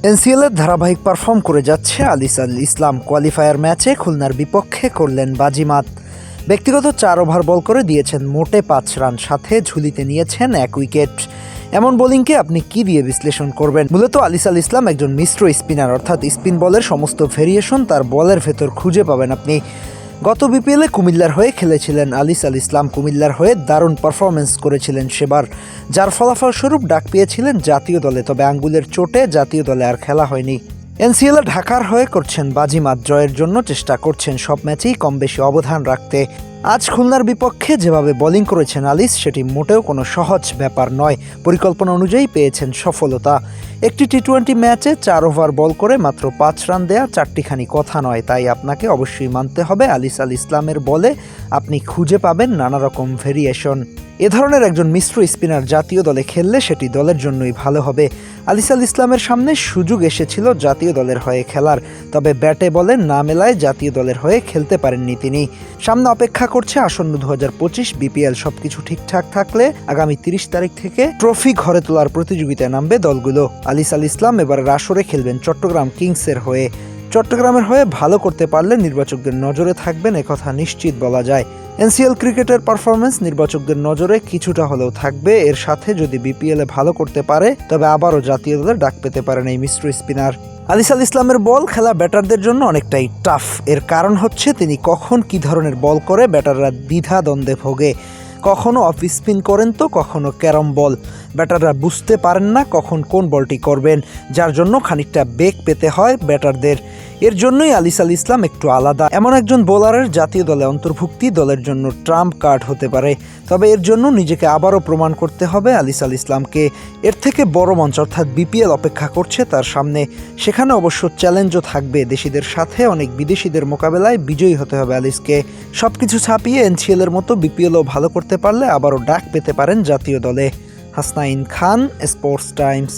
এনসিএলের ধারাবাহিক পারফর্ম করে যাচ্ছে আলিস আল ইসলাম। কোয়ালিফায়ার ম্যাচে খুলনার বিপক্ষে করলেন বাজিমাত। ব্যক্তিগত 4 ওভার বল করে দিয়েছেন মোটে 5 রান, সাথে ঝুলিতে নিয়েছেন 1 উইকেট। এমন বোলিংকে আপনি কি দিয়ে বিশ্লেষণ করবেন? মূলত আলিস আল ইসলাম একজন মিশ্র স্পিনার, অর্থাৎ স্পিন বলের সমস্ত ভেরিয়েশন তার বলের ভেতর খুঁজে পাবেন আপনি। গত বিপিএলে কুমিল্লার হয়ে খেলেছিলেন আলিস আল ইসলাম। কুমিল্লার হয়ে দারুণ পারফরমেন্স করেছিলেন সেবার, যার ফলাফলস্বরূপ ডাক পেয়েছিলেন জাতীয় দলে। তবে আঙ্গুলের চোটে জাতীয় দলে আর খেলা হয়নি। এনসিএলে ঢাকার হয়ে করছেন বাজিমাত, জয়ের জন্য চেষ্টা করছেন সব ম্যাচেই কম বেশি অবদান রাখতে। আজ খুলনার বিপক্ষে যেভাবে বোলিং করেছেন আলিস, সেটি মোটেও কোনো সহজ ব্যাপার নয়। পরিকল্পনা অনুযায়ী পেয়েছেন সফলতা। একটি টি-20 ম্যাচে 4 ওভার বল করে মাত্র 5 রান দেয়া চারটিখানি কথা নয়। তাই আপনাকে অবশ্যই মানতে হবে আলিস আল ইসলামের বলে আপনি খুঁজে পাবেন নানা রকম ভেরিয়েশন। এ ধরনের একজন মিশ্র স্পিনার জাতীয় দলে খেললে সেটি দলের জন্যই ভালো হবে। আলিস আল ইসলামের সামনে সুযোগ এসেছিল জাতীয় দলের হয়ে খেলার, তবে ব্যাটে বলে না মেলায় জাতীয় দলের হয়ে খেলতে পারেননি তিনি। সামনে অপেক্ষা করছে আসন্ন 2025 বিপিএল। সবকিছু ঠিকঠাক থাকলে আগামী 30 তারিখ থেকে ট্রফি ঘরে তোলার প্রতিযোগিতায় নামবে দলগুলো। আলিস আল ইসলাম এবার আসরে খেলবেন চট্টগ্রাম কিংসের হয়ে। চট্টগ্রামের হয়ে ভালো করতে পারলে নির্বাচকদের নজরে থাকবেন, একথা নিশ্চিত বলা যায়। এনসিএল ক্রিকেটের পারফরমেন্স নির্বাচকদের নজরে কিছুটা হলেও থাকবে। এর সাথে যদি বিপিএলে ভালো করতে পারে তবে আবারও জাতীয় দলে ডাক পেতে পারেন এই মিশ্র স্পিনার। আলিস আল ইসলামের বল খেলা ব্যাটারদের জন্য অনেকটাই টাফ। এর কারণ হচ্ছে তিনি কখন কি ধরনের বল করে ব্যাটাররা দ্বিধা দ্বন্দ্বে ভোগে। কখনো অফ স্পিন করেন তো কখনো ক্যারম বল। ব্যাটাররা বুঝতে পারেন না কখন কোন বলটি করবেন, যার জন্য খানিকটা বেগ পেতে হয় ব্যাটারদের। এর জন্যই আলিস আল ইসলাম একটু আলাদা। এমন একজন বোলারের জাতীয় দলে অন্তর্ভুক্তি দলের জন্য ট্রাম্প কার্ড হতে পারে। তবে এর জন্য নিজেকে আবারও প্রমাণ করতে হবে আলিস আল ইসলামকে। এর থেকে বড় মঞ্চ অর্থাৎ বিপিএল অপেক্ষা করছে তার সামনে। সেখানে অবশ্য চ্যালেঞ্জও থাকবে। দেশিদের সাথে অনেক বিদেশিদের মোকাবেলায় বিজয়ী হতে হবে আলিসকে। সবকিছু ছাপিয়ে এনসিএলের মতো বিপিএলও ভালো করতে পারলে আবারও ডাক পেতে পারেন জাতীয় দলে। হাসনাইন খান, স্পোর্টস টাইমস।